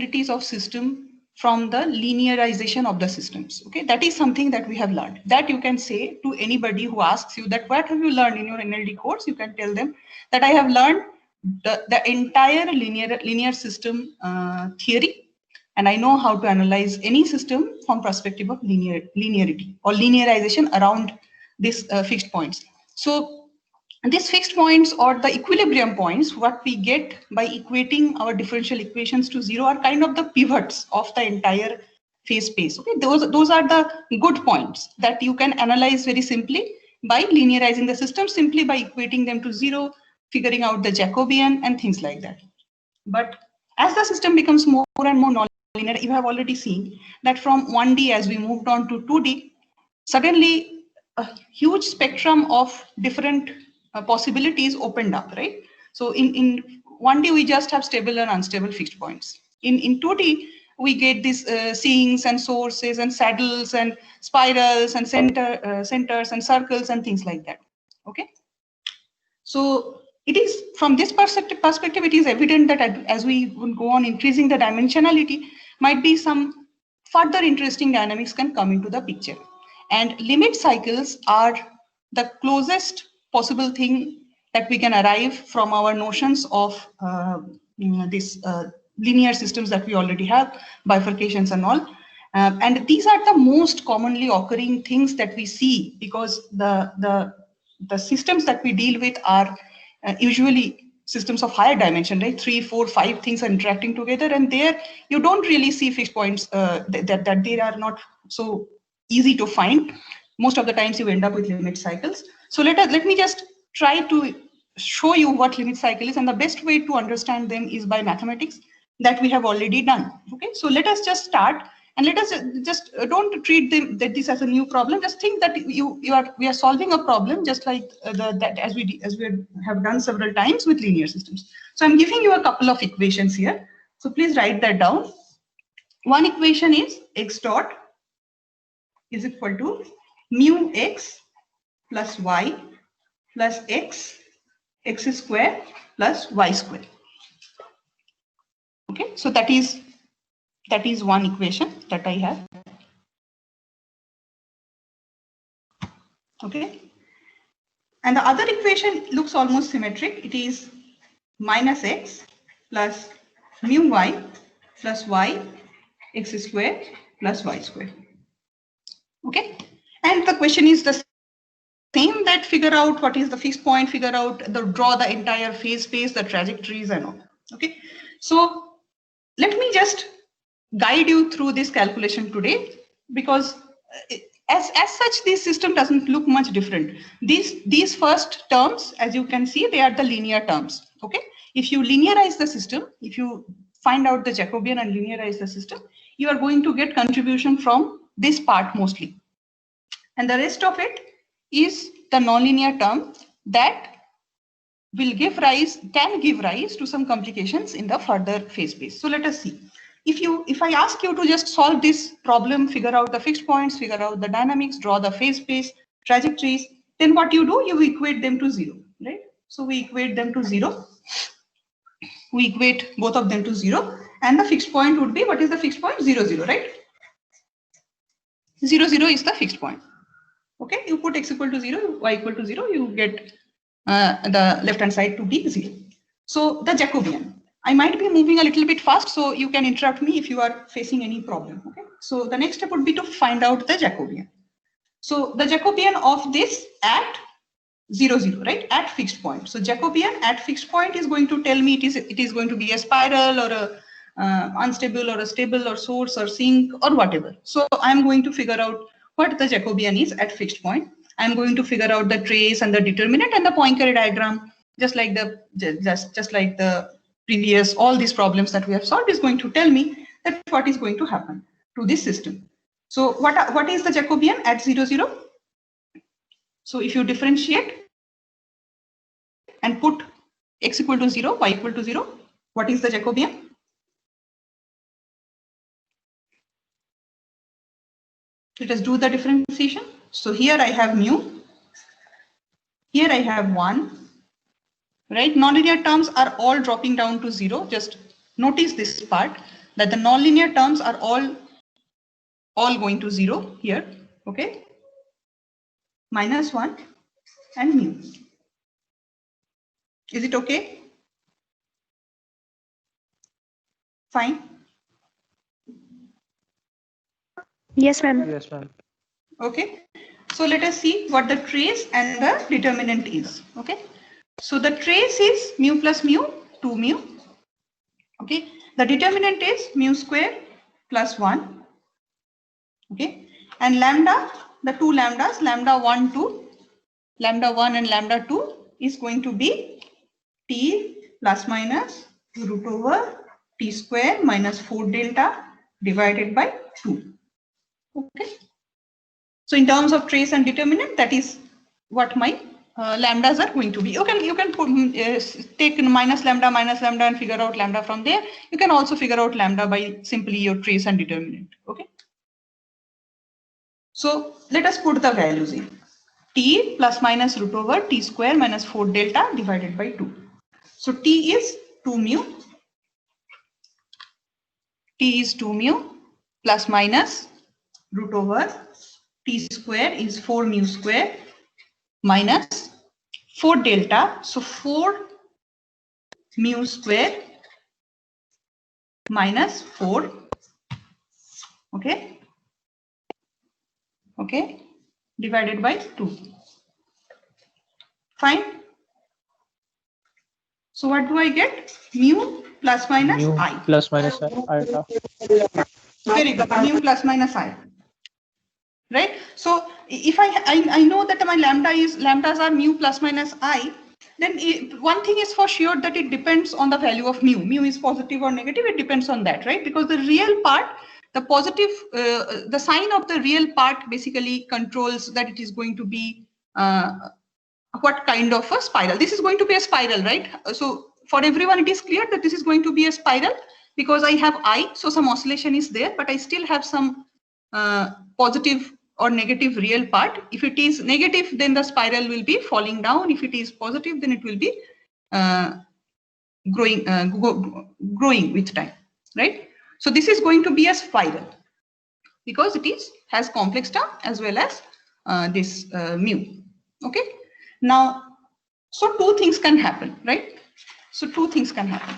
nonlinearities of system from the linearization of the systems. Okay, that is something that we have learned. That you can say to anybody who asks you that what have you learned in your NLD course, you can tell them that I have learned the entire linear system theory, and I know how to analyze any system from perspective of linearity or linearization around these fixed points. So these fixed points or the equilibrium points, what we get by equating our differential equations to zero, are kind of the pivots of the entire phase space. Okay, those are the good points that you can analyze very simply by linearizing the system, simply by equating them to zero, figuring out the Jacobian and things like that. But as the system becomes more and more nonlinear, you have already seen that from 1D as we moved on to 2D, suddenly a huge spectrum of different possibilities opened up, right? So in 1D, we just have stable and unstable fixed points. In 2D, we get these sinks and sources and saddles and spirals and centers and circles and things like that. Okay. So it is from this perspective, it is evident that as we will go on increasing the dimensionality, might be some further interesting dynamics can come into the picture. And limit cycles are the closest possible thing that we can arrive from our notions of this linear systems that we already have, bifurcations and all. And these are the most commonly occurring things that we see, because the systems that we deal with are usually systems of higher dimension, right? 3, 4, 5 things are interacting together, and there you don't really see fixed points that they are not so easy to find. Most of the times you end up with limit cycles. So let me just try to show you what limit cycle is, and the best way to understand them is by mathematics that we have already done. Okay, so let us just start, and let us just don't treat this as a new problem. Just think that we are solving a problem just like that as we have done several times with linear systems. So I'm giving you a couple of equations here. So please write that down. One equation is x dot is equal to mu x plus y plus x square plus y square. Okay, so that is one equation that I have. Okay, and the other equation looks almost symmetric. It is minus x plus mu y plus y x square plus y square. Okay, and the question is the same, that figure out what is the fixed point, figure out draw the entire phase space, the trajectories and all. Okay, so let me just guide you through this calculation today, because as such this system doesn't look much different. These first terms, as you can see, they are the linear terms. Okay, if you linearize the system, if you find out the Jacobian and linearize the system, you are going to get contribution from this part mostly, and the rest of it is the nonlinear term that will can give rise to some complications in the further phase space. So let us see. If I ask you to just solve this problem, figure out the fixed points, figure out the dynamics, draw the phase space, trajectories, then what you do, you equate them to zero, right? So we equate them to zero. We equate both of them to zero, and the fixed point would be, what is the fixed point? 0, 0, right? 0, 0 is the fixed point. Okay, you put x equal to 0, y equal to 0, you get the left hand side to be 0. So the Jacobian. I might be moving a little bit fast, so you can interrupt me if you are facing any problem. Okay, so the next step would be to find out the Jacobian. So the Jacobian of this at 0, 0, right, at fixed point. So Jacobian at fixed point is going to tell me it is going to be a spiral or a unstable or a stable or source or sink or whatever. So I'm going to figure out what the Jacobian is at fixed point. I'm going to figure out the trace and the determinant and the Poincare diagram, just like the previous, all these problems that we have solved is going to tell me that what is going to happen to this system. So what is the Jacobian at 0, 0? So if you differentiate and put x equal to 0, y equal to 0, what is the Jacobian? Let us do the differentiation. So here I have mu, here I have 1, right? Nonlinear terms are all dropping down to 0. Just notice this part. that the nonlinear terms are all going to 0 here, okay? -1 and mu. Is it okay? Fine. Yes, ma'am. Yes, ma'am. Okay. So let us see what the trace and the determinant is. Okay. So the trace is mu plus mu, 2 mu. Okay. The determinant is mu square plus 1. Okay. And lambda, the two lambdas, lambda 1, 2, lambda 1 and lambda 2 is going to be t plus minus root over t square minus 4 delta divided by 2. Okay. So in terms of trace and determinant, that is what my lambdas are going to be. You can put, take minus lambda and figure out lambda from there. You can also figure out lambda by simply your trace and determinant. Okay. So let us put the values in. T plus minus root over t square minus 4 delta divided by 2. So t is 2 mu. T is 2 mu plus minus root over t square is 4 mu square minus 4 delta. So 4 mu square minus 4. Okay. Okay. Divided by 2. Fine. So what do I get? Mu plus minus Mu I. plus minus iota. Very good. Mu plus minus I. Right. So if I know that my lambdas are mu plus minus I, then one thing is for sure that it depends on the value of mu. Mu is positive or negative. It depends on that, right? Because the real part, the positive, the sign of the real part basically controls that it is going to be what kind of a spiral. This is going to be a spiral, right? So for everyone, it is clear that this is going to be a spiral because I have I, so some oscillation is there, but I still have some positive or negative real part. If it is negative, then the spiral will be falling down. If it is positive, then it will be growing with time, right? So this is going to be a spiral because it has complex term as well as this mu. Okay. Now, so two things can happen, right? So two things can happen.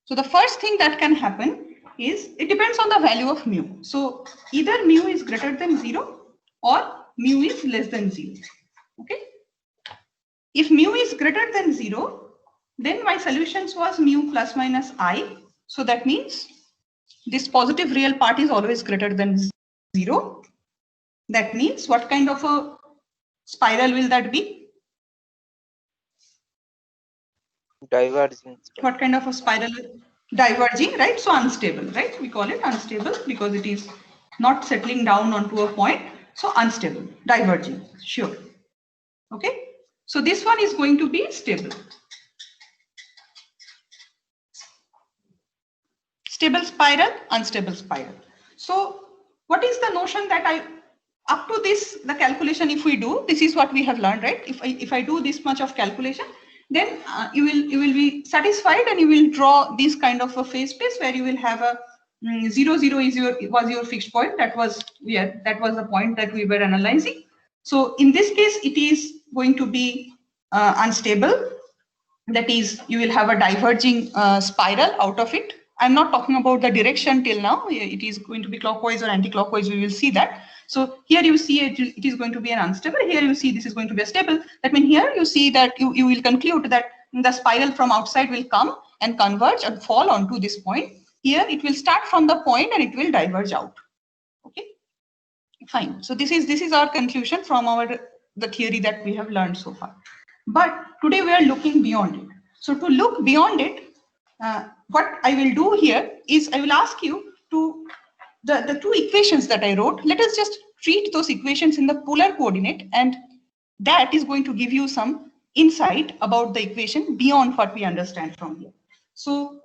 So the first thing that can happen is it depends on the value of mu. So either mu is greater than 0 or mu is less than 0. Okay. If mu is greater than 0, then my solutions was mu plus minus I. So that means this positive real part is always greater than 0. That means what kind of a spiral will that be? Diverging. What kind of a spiral? Diverging, right? So unstable, right? We call it unstable because it is not settling down onto a point. So unstable, diverging, sure. Okay. So this one is going to be stable. Stable spiral, unstable spiral. So what is the notion that up to this, the calculation, if we do, this is what we have learned, right? If I do this much of calculation, then you will be satisfied and you will draw this kind of a phase space where you will have a 0, 0 was your fixed point. That was the point that we were analyzing. So in this case, it is going to be unstable. That is, you will have a diverging spiral out of it. I'm not talking about the direction till now. It is going to be clockwise or anti-clockwise. We will see that. So here you see it is going to be an unstable. Here you see this is going to be a stable. That means here you see that you will conclude that the spiral from outside will come and converge and fall onto this point. Here it will start from the point and it will diverge out. Okay, fine. So this is our conclusion from the theory that we have learned so far. But today we are looking beyond it. So to look beyond it, what I will do here is I will ask you to the two equations that I wrote. Let us just treat those equations in the polar coordinate, and that is going to give you some insight about the equation beyond what we understand from here. So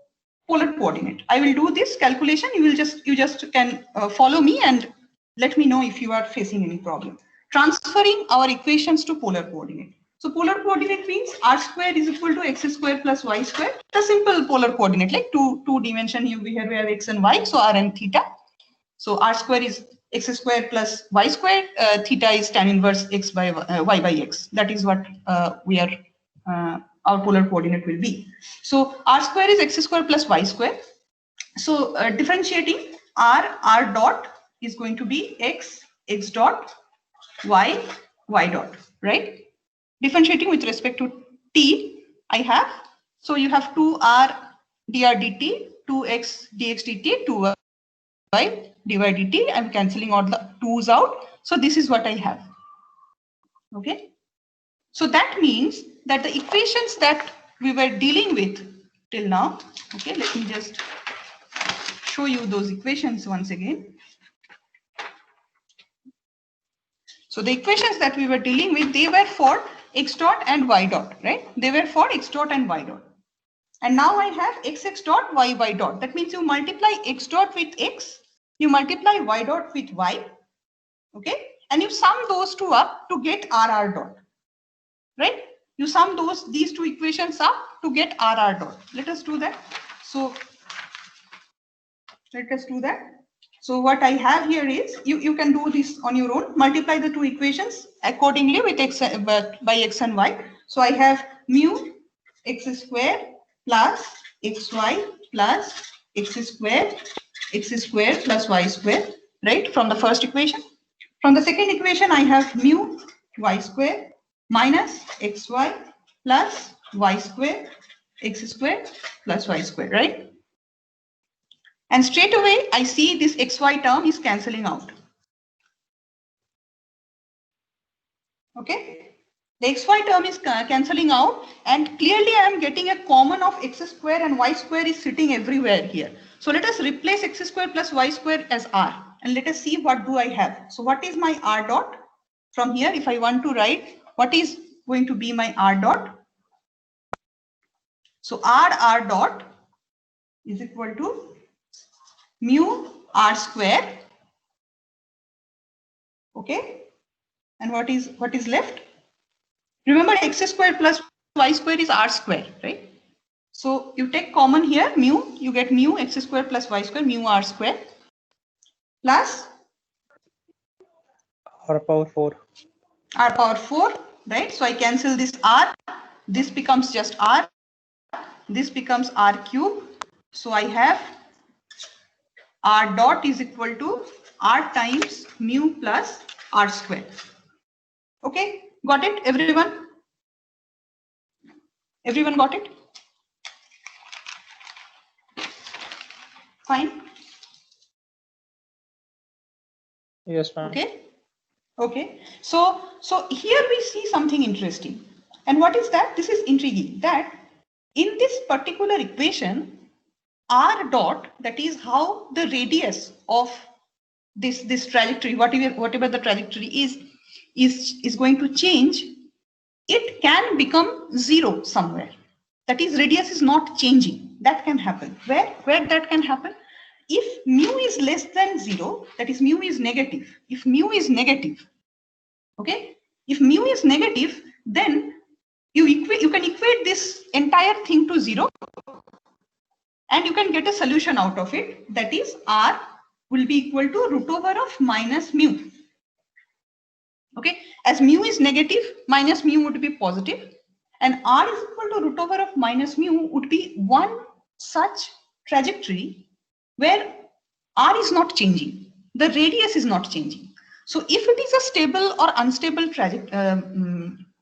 polar coordinate. I will do this calculation. You just can follow me and let me know if you are facing any problem. Transferring our equations to polar coordinate. So polar coordinate means r square is equal to x square plus y square. The simple polar coordinate, like two dimension here we have x and y, so r and theta. So r square is x square plus y square. Theta is tan inverse x by y by x. That is what our polar coordinate will be. So r square is x square plus y square. So differentiating r dot is going to be x dot, y dot, right? Differentiating with respect to t, I have, so you have 2r dr dt, 2x dx dt, 2y dy dt. I'm cancelling all the 2's out. So this is what I have. Okay. So that means that the equations that we were dealing with till now, okay, let me just show you those equations once again. So the equations that we were dealing with, they were for x dot and y dot, right? They were for x dot and y dot. And now I have x dot, y dot. That means you multiply x dot with x, you multiply y dot with y, okay? And you sum those two up to get r dot, right? You sum these two equations up to get r dot. Let us do that. So let us do that. So what I have here is, you can do this on your own. Multiply the two equations accordingly with x by x and y. So I have mu x square plus xy plus x square plus y square, right? From the first equation. From the second equation, I have mu y square minus xy plus y square, x square plus y square, right? And straight away, I see this xy term is cancelling out. Okay, the xy term is cancelling out, and clearly I am getting a common of x square, and y square is sitting everywhere here. So let us replace x square plus y square as r, and let us see what do I have. So what is my r dot? From here, if I want to write, what is going to be my r dot? So r dot is equal to mu r square, okay, and what is left? Remember, x square plus y square is r square, right? So you take common here, mu, you get mu x square plus y square, mu r square plus r power 4. R power 4, right? So I cancel this r, this becomes just r, this becomes r cube. So I have r dot is equal to r times mu plus r square. Okay, got it, everyone? Everyone got it? Fine. Yes, ma'am. Okay. Okay. So here we see something interesting. And what is that? This is intriguing, that in this particular equation, r dot, that is how the radius of this trajectory, whatever the trajectory is going to change, it can become 0 somewhere. That is, radius is not changing. That can happen. Where that can happen? If mu is less than 0, that is, mu is negative. If mu is negative, okay, if mu is negative, then you can equate this entire thing to 0, and you can get a solution out of it. That is, r will be equal to root over of minus mu. Okay, as mu is negative, minus mu would be positive, and r is equal to root over of minus mu would be one such trajectory where r is not changing, the radius is not changing. So if it is a stable or unstable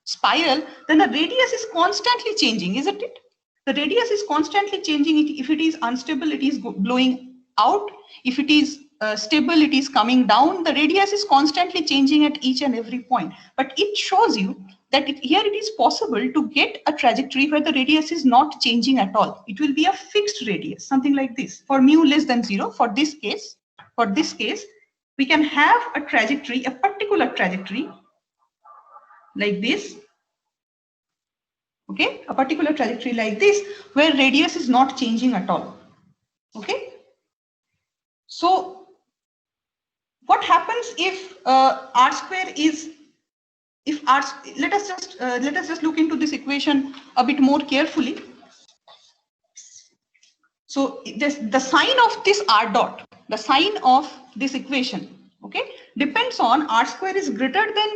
spiral, then the radius is constantly changing, isn't it? The radius is constantly changing. If it is unstable, it is blowing out. If it is stable, it is coming down. The radius is constantly changing at each and every point. But it shows you that here it is possible to get a trajectory where the radius is not changing at all. It will be a fixed radius, something like this. For mu less than 0, for this case, we can have a trajectory, a particular trajectory like this. Okay, a particular trajectory like this, where radius is not changing at all. Okay, so what happens if r square is if r, let us just look into this equation a bit more carefully. So the sign of this r dot, the sign of this equation, okay, depends on r square is greater than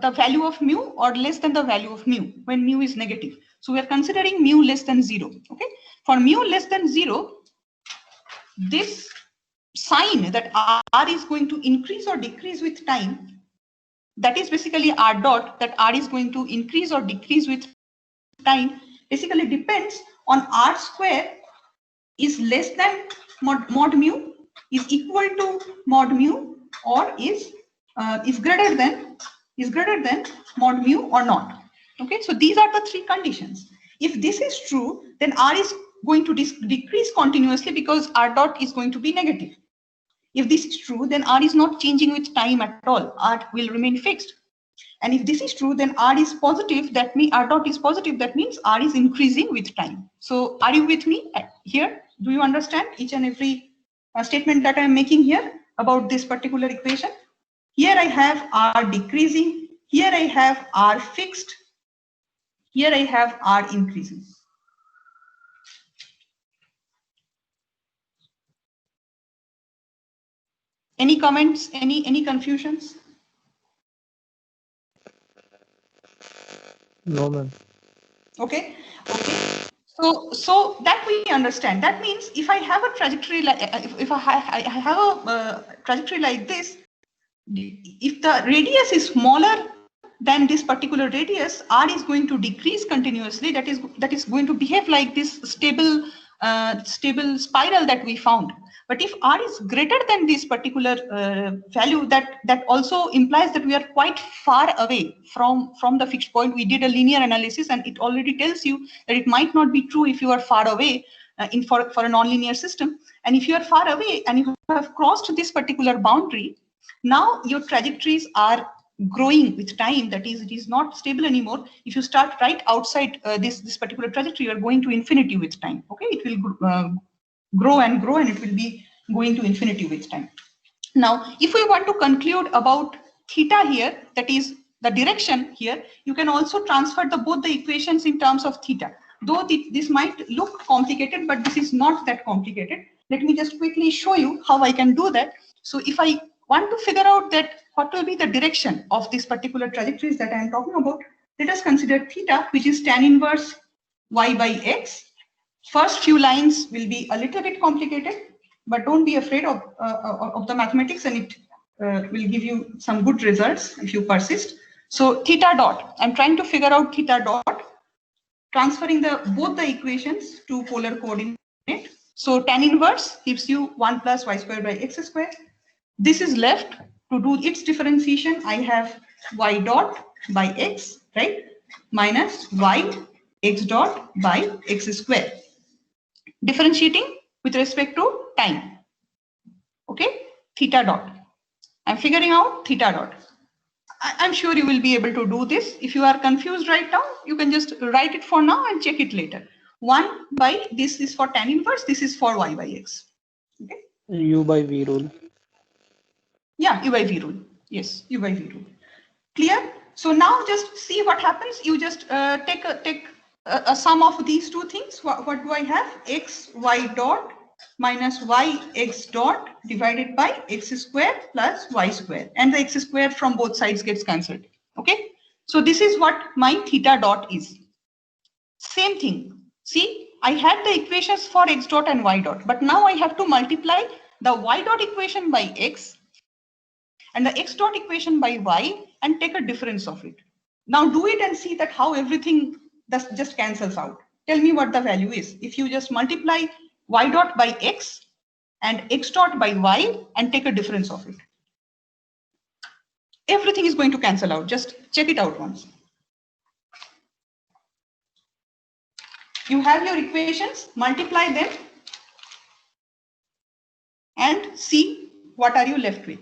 the value of mu or less than the value of mu when mu is negative. So we are considering mu less than 0. Okay, for mu less than 0, this sign that r is going to increase or decrease with time, that is basically r dot, that r is going to increase or decrease with time, basically depends on r square is less than mod mu, is equal to mod mu, or is greater than mod mu or not. Okay, so these are the three conditions. If this is true, then r is going to decrease continuously because r dot is going to be negative. If this is true, then r is not changing with time at all. R will remain fixed. And if this is true, then r is positive. That means r dot is positive. That means r is increasing with time. So are you with me here? Do you understand each and every statement that I am making here about this particular equation? Here I have r decreasing. Here I have r fixed. Here I have r increasing. Any comments? Any confusions? No, ma'am. Okay. So that we understand. That means if I have a trajectory like if I have a trajectory like this, if the radius is smaller than this particular radius, r is going to decrease continuously. That is going to behave like this stable spiral that we found. But if r is greater than this particular value, that also implies that we are quite far away from the fixed point. We did a linear analysis, and it already tells you that it might not be true if you are far away for a nonlinear system. And if you are far away and you have crossed this particular boundary, now your trajectories are growing with time. That is, it is not stable anymore. If you start right outside this particular trajectory, you are going to infinity with time. Okay, it will grow and grow, and it will be going to infinity with time. Now, if we want to conclude about theta here, that is the direction here, you can also transfer both the equations in terms of theta. Though this might look complicated, but this is not that complicated. Let me just quickly show you how I can do that. So if I want to figure out that what will be the direction of this particular trajectories that I am talking about, let us consider theta, which is tan inverse y by x. First few lines will be a little bit complicated, but don't be afraid of the mathematics, and it will give you some good results if you persist. So theta dot, I'm trying to figure out theta dot, transferring both the equations to polar coordinate. So tan inverse gives you 1 plus y square by x square. This is left. To do its differentiation, I have y dot by x, right, minus y x dot by x square. Differentiating with respect to time. Okay, theta dot. I'm figuring out theta dot. I'm sure you will be able to do this. If you are confused right now, you can just write it for now and check it later. 1 by, this is for tan inverse, this is for y by x. Okay. U by v rule. Yeah, u by v rule. Yes, u by v rule. Clear? So now just see what happens. You just take a sum of these two things. What do I have? X y dot minus y x dot divided by x square plus y square, and the x square from both sides gets cancelled. Okay, so this is what my theta dot is. Same thing. See, I had the equations for x dot and y dot, but now I have to multiply the y dot equation by x and the x dot equation by y and take a difference of it. Now do it and see that how everything just cancels out. Tell me what the value is. If you just multiply y dot by x and x dot by y and take a difference of it, everything is going to cancel out. Just check it out once. You have your equations, multiply them and see what are you left with.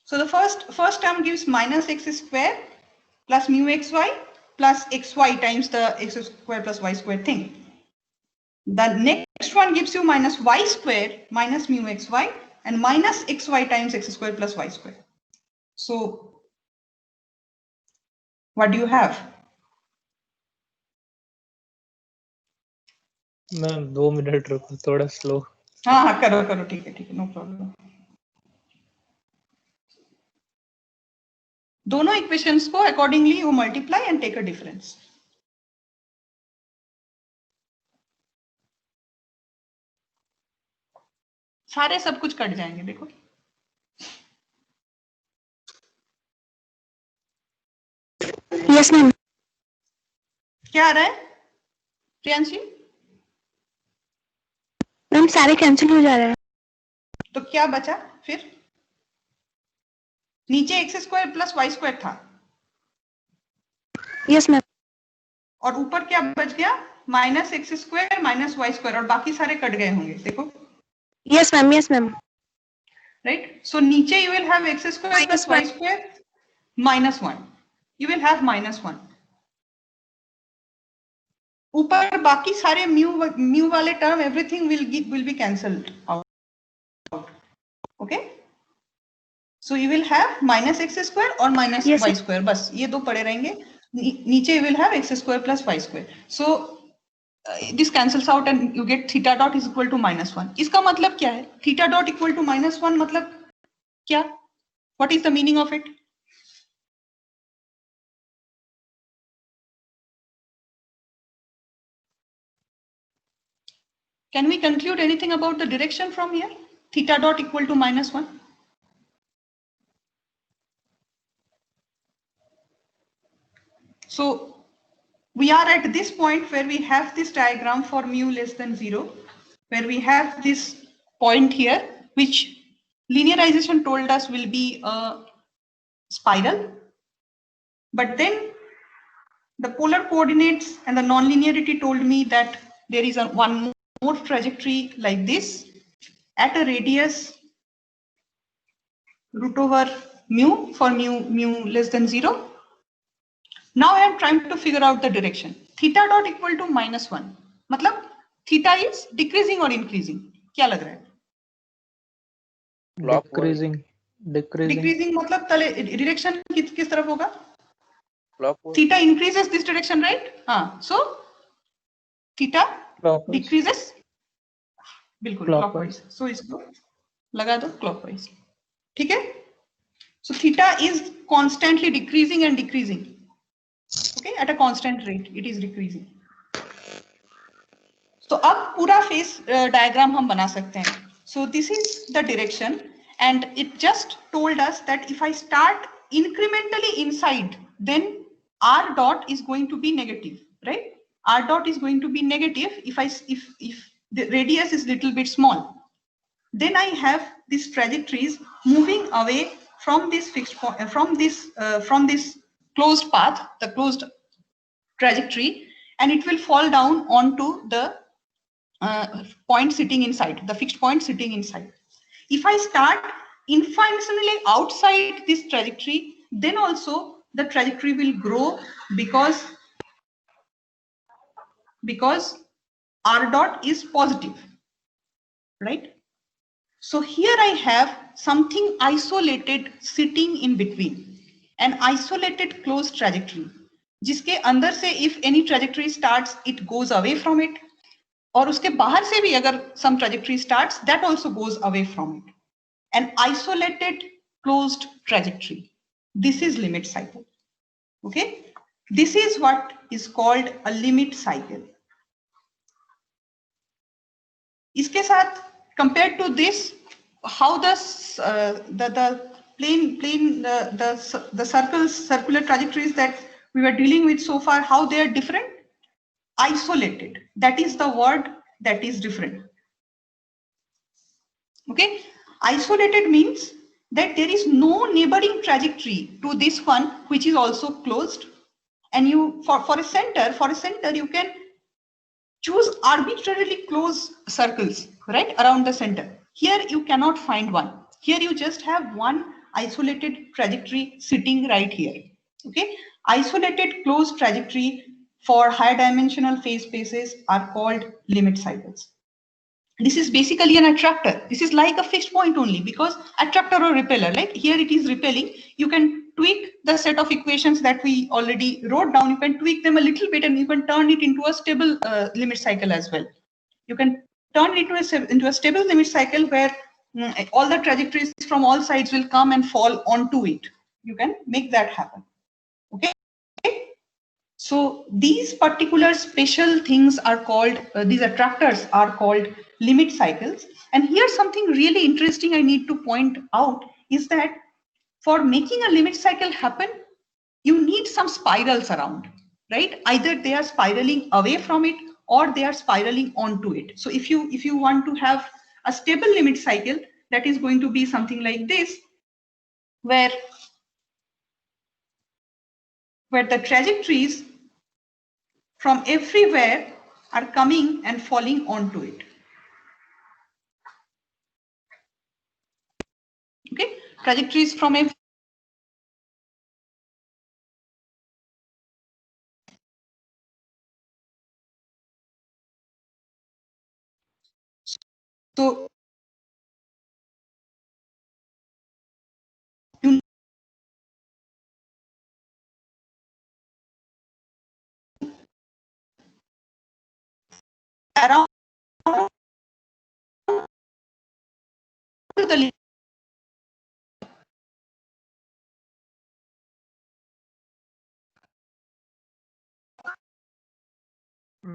So the first term gives minus x square plus mu xy plus xy times the x square plus y square thing. The next one gives you minus y square minus mu xy and minus xy times x square plus y square. So what do you have? Ma'am 2 minute रुको, थोड़ा slow. हाँ करो करो, ठीक है, no problem. दोनों equations को accordingly you multiply and take a difference. सारे सब कुछ कट जाएंगे, देखो. Yes ma'am. क्या आ रहा है प्रियांशी? मैम सारे कैंसिल हो जा रहे हैं. तो क्या बचा फिर? नीचे x square plus Y square था. Yes ma'am. और ऊपर क्या बच गया? Minus x square minus Y square, और बाकी सारे कट गए होंगे, देखो. Yes ma'am. Yes ma'am. Right. So नीचे you will have x square plus Y square minus 1. You will have minus 1. ऊपर बाकी सारे म्यू वाले term everything will be cancelled out. Okay. So you will have minus x square और minus Y square, बस ये दो पड़े रहेंगे. नीचे you will have x square plus Y square. So this cancels out and you get theta dot is equal to minus 1. इसका मतलब क्या है? Theta dot equal to minus 1 मतलब क्या? What is the meaning of it? Can we conclude anything about the direction from here? Theta dot equal to minus 1. So we are at this point where we have this diagram for mu less than 0, where we have this point here, which linearization told us will be a spiral. But then the polar coordinates and the nonlinearity told me that there is one more trajectory like this at a radius root over mu for mu less than 0. Now I am trying to figure out the direction. Theta dot equal to minus 1. मतलब theta is decreasing or increasing? क्या लग रहा है? Decreasing. Decreasing मतलब तले direction किस तरफ होगा? Clockwise. Theta increases this direction, right? हाँ. So theta Clockwise. decreases. बिल्कुल Clockwise. clockwise. So इसको लगा दो clockwise. ठीक है? So theta is constantly decreasing and decreasing. Okay, at a constant rate, it is decreasing. So अब पूरा phase diagram हम बना सकते हैं. So this is the direction, and it just told us that if I start incrementally inside, then r dot is going to be negative, right? R dot is going to be negative if the radius is little bit small. Then I have these trajectories moving away from this fixed point, from this closed path, the closed trajectory, and it will fall down onto the point sitting inside, the fixed point sitting inside. If I start infinitely outside this trajectory, then also the trajectory will grow because r dot is positive, right? So here I have something isolated sitting in between, an isolated closed trajectory, जिसके अंदर से if any trajectory starts, it goes away from it, और उसके बाहर से भी अगर some trajectory starts, that also goes away from it. An isolated closed trajectory. This is limit cycle. Okay, this is what is called a limit cycle. इसके साथ compared to this, how does the circular trajectories that we were dealing with so far, how they are different? Isolated. That is the word that is different. Okay, isolated means that there is no neighboring trajectory to this one which is also closed, and you for a center you can choose arbitrarily closed circles right around the center. Here you cannot find one. Here you just have one isolated trajectory sitting right here. Okay, isolated closed trajectory for higher dimensional phase spaces are called limit cycles. This is basically an attractor. This is like a fixed point only, because attractor or repeller, like here it is repelling. You can tweak the set of equations that we already wrote down. You can tweak them a little bit and you can turn it into a stable limit cycle as well. You can turn it into a stable limit cycle where all the trajectories from all sides will come and fall onto it. You can make that happen. Okay. So these particular special things are called, these attractors are called limit cycles. And here something really interesting I need to point out is that for making a limit cycle happen, you need some spirals around, right? Either they are spiraling away from it or they are spiraling onto it. So if you want to have a stable limit cycle, that is going to be something like this, where the trajectories from everywhere are coming and falling onto it. Okay, trajectories from every. So you around the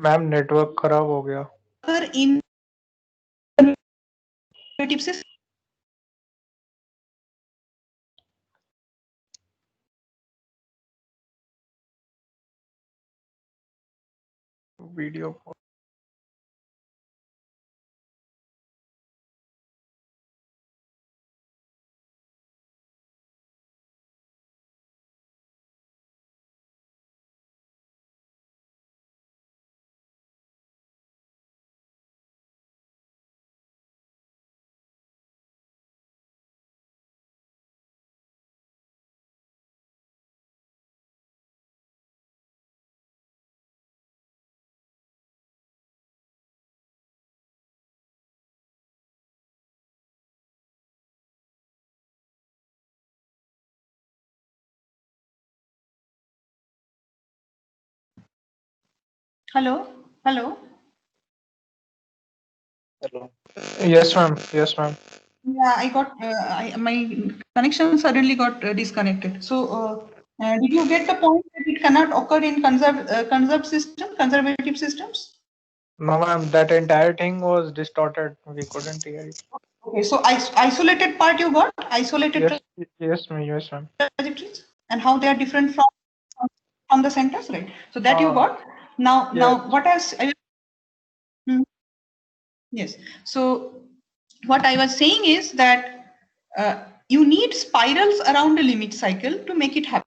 ma'am network खराब हो गया. in system. Video Hello, hello. Hello. Yes ma'am. Yes ma'am. Yeah, I got my connection suddenly got disconnected. So did you get the point that it cannot occur in conservative systems? No ma'am, that entire thing was distorted. We couldn't hear it. Okay, so isolated part you got, isolated Yes ma'am. Yes ma'am. trajectories and how they are different from the centers, right? So that you got. Now, what else? Yes. So what I was saying is that you need spirals around a limit cycle to make it happen.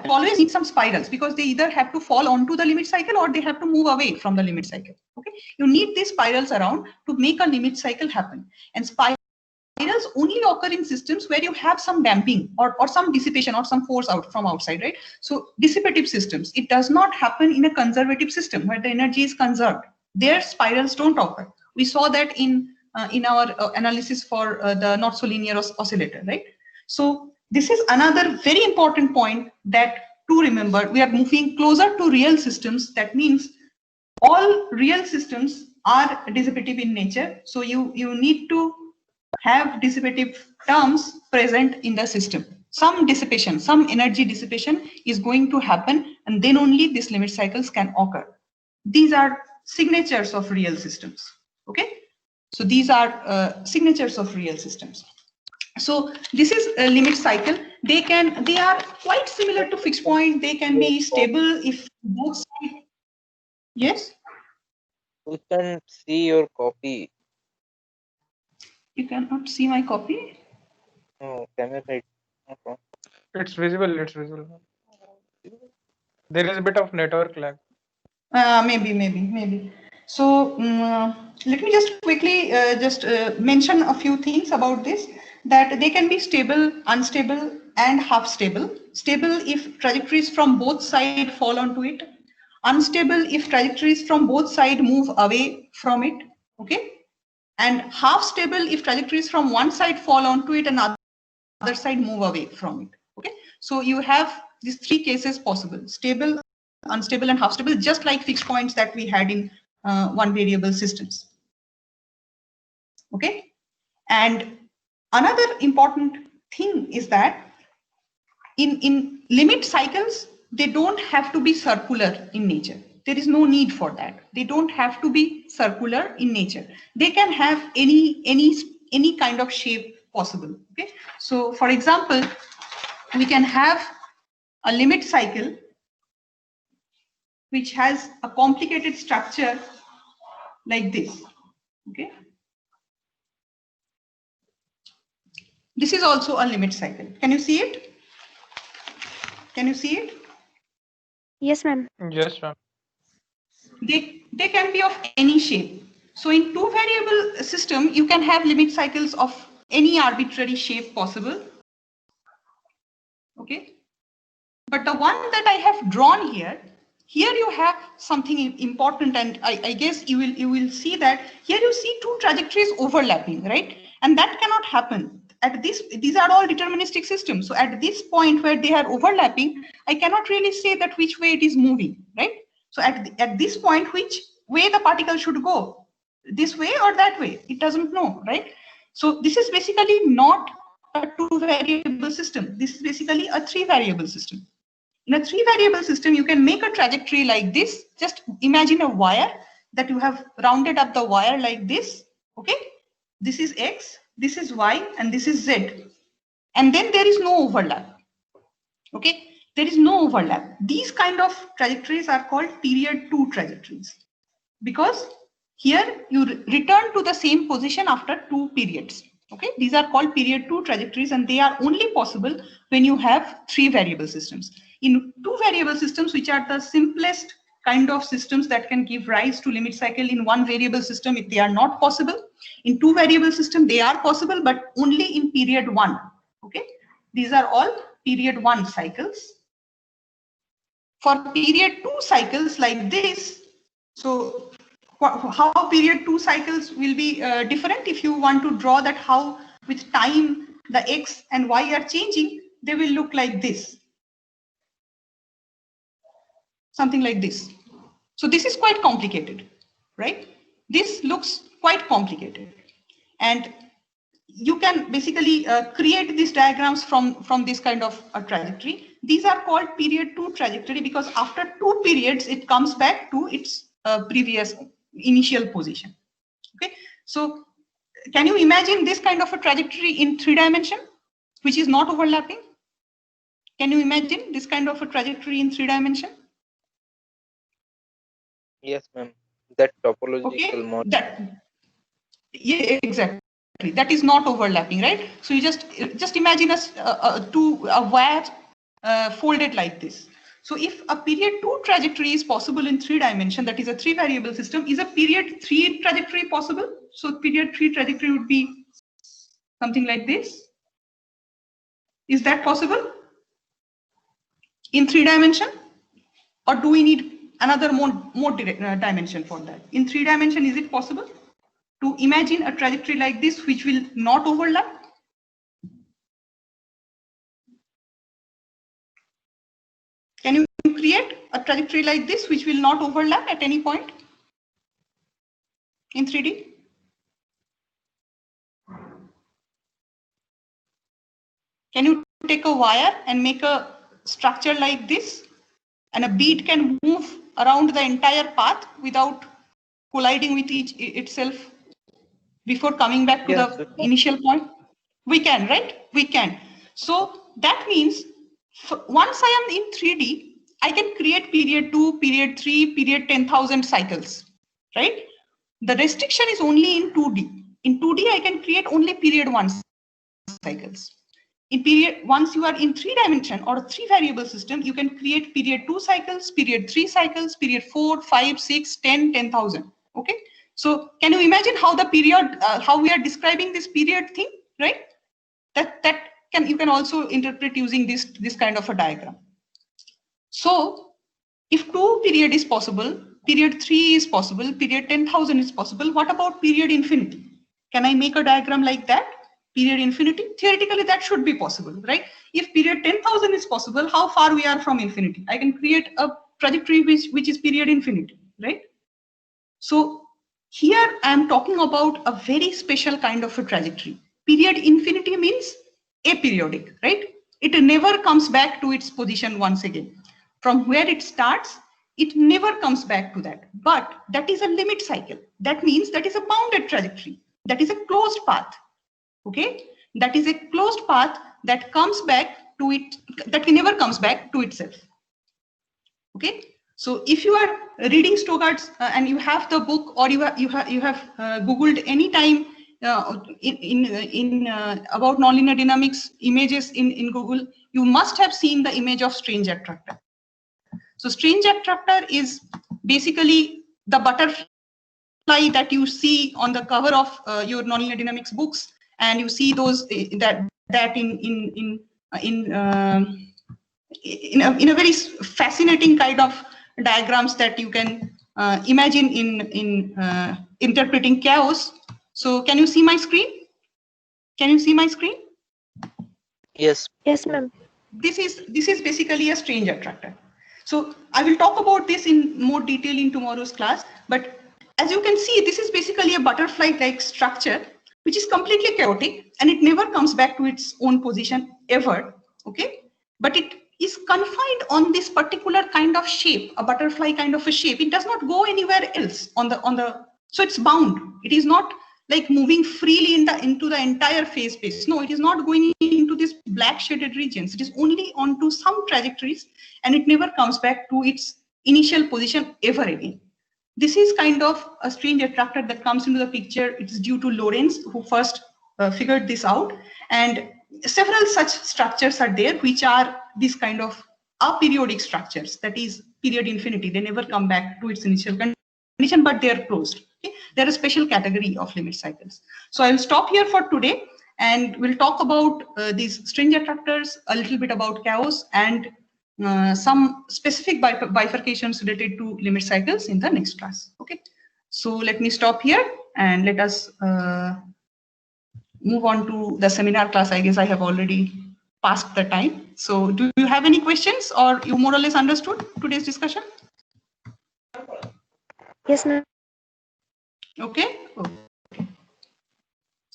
You always need some spirals because they either have to fall onto the limit cycle or they have to move away from the limit cycle. Okay, you need these spirals around to make a limit cycle happen. And spirals only occur in systems where you have some damping or some dissipation or some force out from outside, right? So dissipative systems, it does not happen in a conservative system where the energy is conserved. Their spirals don't occur. We saw that in our analysis for the not so linear oscillator, right? So this is another very important point that to remember. We are moving closer to real systems. That means all real systems are dissipative in nature. So you need to have dissipative terms present in the system. Some dissipation, some energy dissipation is going to happen, and then only these limit cycles can occur. These are signatures of real systems. Okay, so these are signatures of real systems. So this is a limit cycle. They are quite similar to fixed point. They can be stable if both sides. Yes. We can see your copy. You cannot see my copy. No, camera right. Okay. It's visible. It's visible. There is a bit of network lag. Maybe. So let me just quickly mention a few things about this. that they can be stable, unstable, and half stable. Stable if trajectories from both sides fall onto it. Unstable if trajectories from both sides move away from it. Okay. And half stable if trajectories from one side fall onto it and other side move away from it. Okay. So you have these three cases possible: stable, unstable, and half stable, just like fixed points that we had in one variable systems. Okay. And another important thing is that in limit cycles, they don't have to be circular in nature. There is no need for that. They don't have to be circular in nature. They can have any kind of shape possible. Okay. So for example, we can have a limit cycle which has a complicated structure like this. Okay. This is also a limit cycle. Can you see it? Can you see it? Yes, ma'am. Yes, ma'am. They can be of any shape. So in two variable system, you can have limit cycles of any arbitrary shape possible. Okay. But the one that I have drawn here you have something important, and I guess you will see that here you see two trajectories overlapping, right? And that cannot happen. At these are all deterministic systems. So at this point where they are overlapping, I cannot really say that which way it is moving, right? So at this point, which way the particle should go, this way or that way, it doesn't know, right? So this is basically not a two variable system. This is basically a three variable system. In a three variable system, you can make a trajectory like this. Just imagine a wire that you have rounded up the wire like this. Okay. This is X, this is Y, and this is Z. And then there is no overlap. Okay. There is no overlap. These kind of trajectories are called period 2 trajectories, because here you return to the same position after 2 periods. Okay. These are called period 2 trajectories, and they are only possible when you have 3 variable systems. In 2 variable systems, which are the simplest kind of systems that can give rise to limit cycle, in 1 variable system, if they are not possible. In 2 variable system, they are possible, but only in period 1. Okay. These are all period 1 cycles. For period 2 cycles like this, so how period 2 cycles will be different. If you want to draw that how with time the X and Y are changing, they will look like this. Something like this. So this is quite complicated, right? This looks quite complicated. And you can basically create these diagrams from this kind of a trajectory. These are called period 2 trajectory because after 2 periods, it comes back to its previous initial position. Okay. So can you imagine this kind of a trajectory in 3 dimension, which is not overlapping? Can you imagine this kind of a trajectory in 3 dimension? Yes, ma'am. That topological model. Yeah, exactly. That is not overlapping, right? So you just imagine a wire folded like this. So if a period 2 trajectory is possible in 3 dimension, that is a 3 variable system, is a period 3 trajectory possible? So period 3 trajectory would be something like this. Is that possible in 3 dimension? Or do we need another more dimension for that? In 3 dimension, is it possible to imagine a trajectory like this which will not overlap? Can you create a trajectory like this which will not overlap at any point in 3D? Can you take a wire and make a structure like this, and a bead can move around the entire path without colliding with itself before coming back to the initial point? We can, right? We can. So that means once I am in 3D, I can create period 2, period 3, period 10,000 cycles, right? The restriction is only in 2D. In 2D, I can create only period 1 cycles. In period, once you are in 3 dimension or a 3 variable system, you can create period 2 cycles, period 3 cycles, period 4, 5, 6, 10, 10,000. Okay. So can you imagine how the period, how we are describing this period thing, right? you can also interpret using this kind of a diagram. So if 2 period is possible, period 3 is possible, period 10,000 is possible, what about period infinity? Can I make a diagram like that? Period infinity? Theoretically, that should be possible, right? If period 10,000 is possible, how far we are from infinity? I can create a trajectory which is period infinity, right? So here I am talking about a very special kind of a trajectory. Period infinity means aperiodic, right? It never comes back to its position once again. From where it starts, it never comes back to that. But that is a limit cycle. That means that is a bounded trajectory. That is a closed path. Okay? That is a closed path that comes back to it, that never comes back to itself. Okay? So if you are reading Stoddard's and you have the book, or you have Googled any time about nonlinear dynamics images in Google, you must have seen the image of strange attractor. So strange attractor is basically the butterfly that you see on the cover of your nonlinear dynamics books, and you see those that in a very fascinating kind of diagrams that you can imagine in interpreting chaos. So can you see my screen? Can you see my screen? Yes. Yes, ma'am. This is basically a strange attractor. So I will talk about this in more detail in tomorrow's class, but as you can see, this is basically a butterfly-like structure, which is completely chaotic, and it never comes back to its own position ever, okay? But it is confined on this particular kind of shape, a butterfly kind of a shape. It does not go anywhere else so it's bound. It is not like moving freely into the entire phase space. No, it is not going into these black shaded regions. It is only onto some trajectories, and it never comes back to its initial position ever again. This is kind of a strange attractor that comes into the picture. It is due to Lorentz, who first figured this out. And several such structures are there, which are these kind of aperiodic structures, that is period infinity. They never come back to its initial condition, but they are closed. Okay? They're a special category of limit cycles. So I will stop here for today, and we'll talk about these strange attractors, a little bit about chaos, and some specific bifurcations related to limit cycles in the next class. Okay, so let me stop here and let us move on to the seminar class. I guess I have already passed the time. So do you have any questions, or you more or less understood today's discussion? Yes, ma'am. Okay.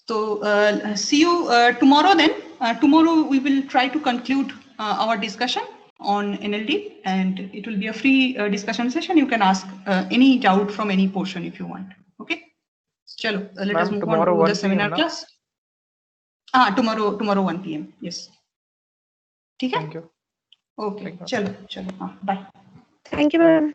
So see you tomorrow then. Tomorrow we will try to conclude our discussion on NLD, and it will be a free discussion session. You can ask any doubt from any portion if you want. Okay. Chalo, let us move on to the seminar class. Tomorrow 1 PM. Yes. Okay. Thank you. Okay. Chalo. Bye. Thank you, ma'am.